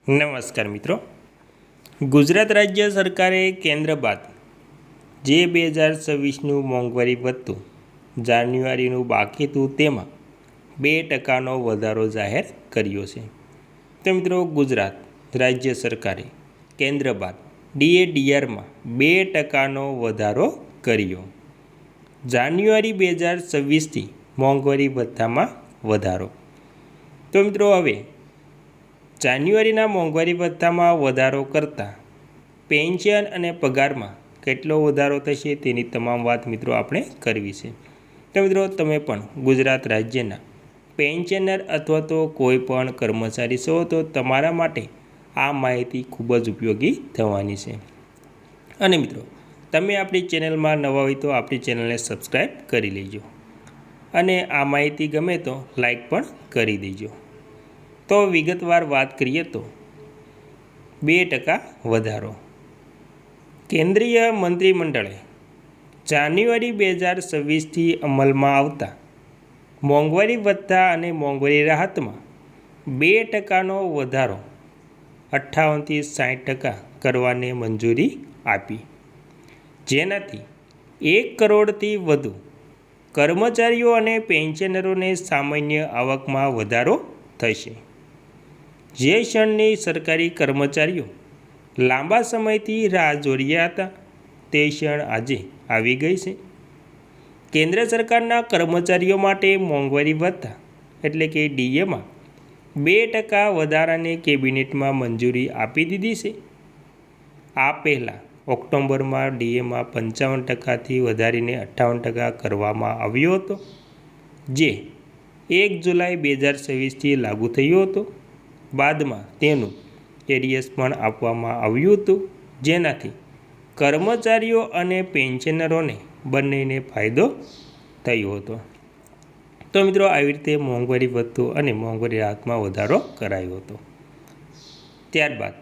નમસ્કાર મિત્રો, ગુજરાત રાજ્ય સરકારે કેન્દ્ર બાદ જે 2026નું મોંઘવારી ભથ્થું જાન્યુઆરીનું બાકી હતું તેમાં 2% વધારો જાહેર કર્યો છે. તો મિત્રો, ગુજરાત રાજ્ય સરકારે કેન્દ્ર બાદ ડીએડીઆરમાં 2% વધારો કર્યો. જાન્યુઆરી 2026થી મોંઘવારી ભથ્થામાં વધારો. તો મિત્રો, હવે જાન્યુઆરીના મોંઘવારી ભથ્થામાં વધારો કરતાં પેન્શન અને પગારમાં કેટલો વધારો થશે તેની તમામ વાત મિત્રો આપણે કરવી છે. તો મિત્રો, તમે પણ ગુજરાત રાજ્યના પેન્શનર અથવા તો કોઈ પણ કર્મચારી છો તો તમારા માટે આ માહિતી ખૂબ જ ઉપયોગી થવાની છે. અને મિત્રો, તમે આપણી ચેનલમાં નવા હોય તો આપણી ચેનલને સબસ્ક્રાઈબ કરી લેજો અને આ માહિતી ગમે તો લાઈક પણ કરી દેજો. તો વિગતવાર વાત કરીએ તો 2% વધારો. કેન્દ્રીય મંત્રીમંડળે જાન્યુઆરી 2026થી અમલમાં આવતા મોંઘવારી ભથ્થા અને મોંઘવારી રાહતમાં 2%નો વધારો 58 થી 60% કરવાને મંજૂરી આપી, જેનાથી 1 કરોડથી વધુ કર્મચારીઓ અને પેન્શનરોને સામાન્ય આવકમાં વધારો થશે. જે ક્ષણની સરકારી કર્મચારીઓ લાંબા સમયથી રાહ જોઈ રહ્યા હતા તે ક્ષણ આજે આવી ગઈ છે. કેન્દ્ર સરકારના કર્મચારીઓ માટે મોંઘવારી ભથ્થા એટલે કે ડીએમાં 2% વધારાને કેબિનેટમાં મંજૂરી આપી દીધી છે. આ પહેલાં ઓક્ટોબરમાં ડીએમાં 55%થી વધારીને 58% કરવામાં આવ્યો હતો, જે 1 જુલાઈ 2026થી લાગુ થયો હતો. બાદમાં તેનું એરિયસ પણ આપવામાં આવ્યું હતું, જેનાથી કર્મચારીઓ અને પેન્શનરોને બંનેને ફાયદો થયો હતો. તો મિત્રો, આવી રીતે મોંઘવારી ભથ્થું અને મોંઘવારી રાહતમાં વધારો કરાયો હતો. ત્યારબાદ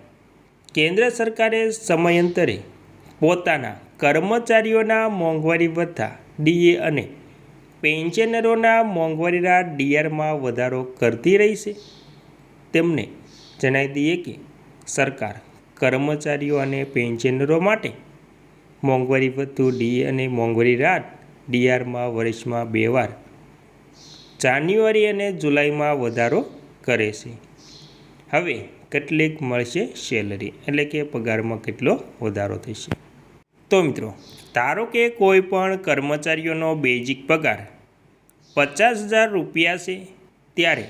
કેન્દ્ર સરકારે સમયાંતરે પોતાના કર્મચારીઓના મોંઘવારી ભથ્થા ડીએ અને પેન્શનરોના મોંઘવારી રાહત ડીઆરમાં વધારો કરતી રહી છે. તેમને જણાવી દઈએ કે સરકાર કર્મચારીઓ અને પેન્શનરો માટે મોંઘવારી ભથ્થું ડીએ અને મોંઘવારી રાહત ડીઆરમાં વર્ષમાં 2 વાર જાન્યુઆરી અને જુલાઈમાં વધારો કરે છે. હવે કેટલીક મળશે સેલરી એટલે કે પગારમાં કેટલો વધારો થશે. તો મિત્રો, ધારો કે કોઈ પણ કર્મચારીઓનો બેઝિક પગાર 50,000 રૂપિયા છે, ત્યારે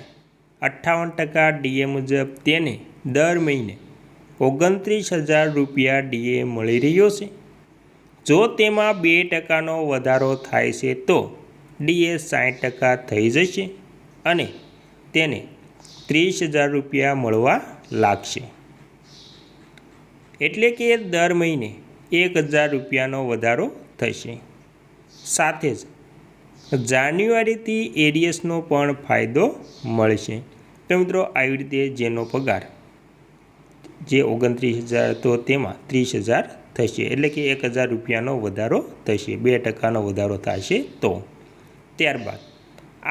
58% ડીએ મુજબ તેને દર મહિને 29,000 રૂપિયા ડીએ મળી રહ્યો છે. જો તેમાં 2%નો વધારો થાય છે તો ડીએ 60% થઈ જશે અને તેને 30,000 રૂપિયા મળવા લાગશે. એટલે કે દર મહિને 1,000 રૂપિયાનો વધારો થશે. સાથે જ જાન્યુઆરીથી એરિયસનો પણ ફાયદો મળશે. તો મિત્રો, આવી રીતે જેનો પગાર જે 29,000 હતો તેમાં 30,000 થશે, એટલે કે 1,000 રૂપિયાનો વધારો થશે. 2%નો વધારો થશે તો. ત્યારબાદ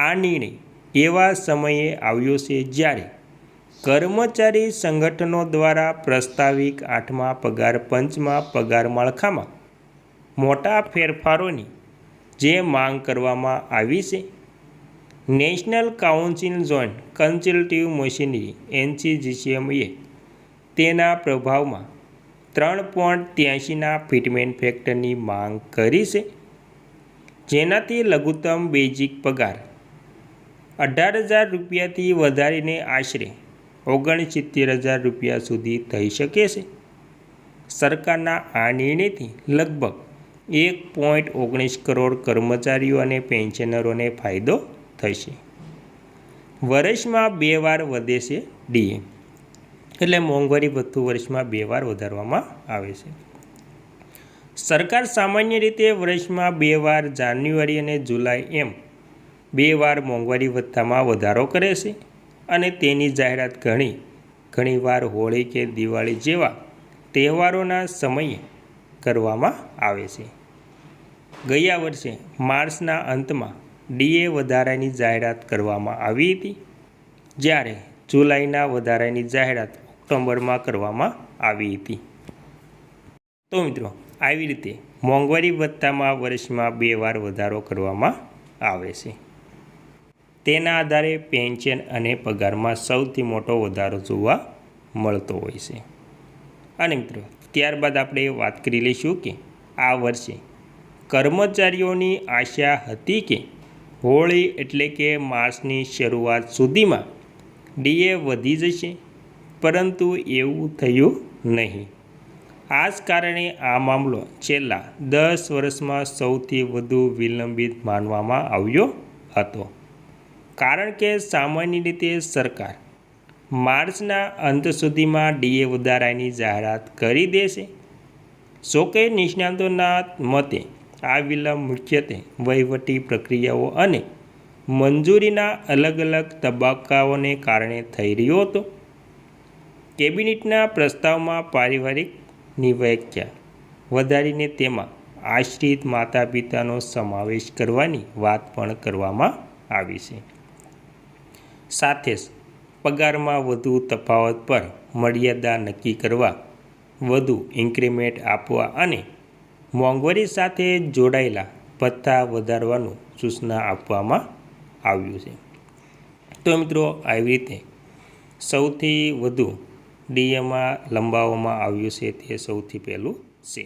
આ નિર્ણય એવા સમયે આવ્યો છે જ્યારે કર્મચારી સંગઠનો દ્વારા પ્રસ્તાવિક 8મા પગાર પંચમાં પગાર માળખામાં મોટા ફેરફારોની જે માંગ કરવામાં આવી છે. નેશનલ કાઉન્સિલ જોઈન્ટ કન્સલ્ટિવ મશીનરી NCGCMએ તેના પ્રભાવમાં 3.83ના ફિટમેન્ટ ફેક્ટરની માંગ કરી છે, જેનાથી લઘુત્તમ બેઝિક પગાર 18,000 રૂપિયાથી વધારીને આશરે 69,000 રૂપિયા સુધી થઈ શકે છે. સરકારના આ નિર્ણયથી લગભગ 1.19 કરોડ કર્મચારીઓ અને પેન્શનરોને ફાયદો થશે. વર્ષમાં 2 વાર વધે છે ડીએ, એટલે મોંઘવારી ભથ્થું વર્ષમાં 2 વાર વધારવામાં આવે છે. સરકાર સામાન્ય રીતે વર્ષમાં 2 વાર જાન્યુઆરી અને જુલાઈ એમ 2 વાર મોંઘવારી ભથ્થામાં વધારો કરે છે અને તેની જાહેરાત ઘણી વાર હોળી કે દિવાળી જેવા તહેવારોના સમયે કરવામાં આવે છે. ગયા વર્ષે માર્ચના અંતમાં ડીએ વધારાની જાહેરાત કરવામાં આવી હતી, જ્યારે જુલાઈના વધારાની જાહેરાત ઓક્ટોબરમાં કરવામાં આવી હતી. તો મિત્રો આવી રીતે મોંઘવારી ભથ્થામાં વર્ષમાં 2 વાર વધારો કરવામાં આવે છે. તેના આધારે પેન્શન અને પગારમાં સૌથી મોટો વધારો જોવા મળતો હોય છે. અને મિત્રો ત્યારબાદ આપણે વાત કરી લઈશું કે આ વર્ષે કર્મચારીઓની આશા હતી કે હોળી એટલે કે માર્ચની શરૂઆત સુધીમાં ડીએ વધી જશે, પરંતુ એવું થયું નહીં. આ જ કારણે આ મામલો છેલ્લા 10 વર્ષમાં સૌથી વધુ વિલંબિત માનવામાં આવ્યો હતો. કારણ કે સામાન્ય રીતે સરકાર માર્ચના અંત સુધીમાં ડીએ વધારાની જાહેરાત કરી દેશે. જોકે નિષ્ણાતોના મતે આ વિલંબ મુખ્યત્વે વહીવટી પ્રક્રિયાઓ અને મંજૂરીના અલગ અલગ તબક્કાઓને કારણે થઈ રહ્યો હતો. કેબિનેટના પ્રસ્તાવમાં પારિવારિકની વ્યાખ્યા વધારીને તેમાં આશ્રિત માતા પિતાનો સમાવેશ કરવાની વાત પણ કરવામાં આવી છે. સાથે જ પગારમાં વધુ તફાવત પર મર્યાદા નક્કી કરવા, વધુ ઇન્ક્રીમેન્ટ આપવા અને મોંઘવારી સાથે જોડાયેલા ભથ્થા વધારવાનું સૂચના આપવામાં આવ્યું છે. તો મિત્રો આવી રીતે સૌથી વધુ ડીએમાં લંબાવવામાં આવ્યું છે તે સૌથી પહેલું છે.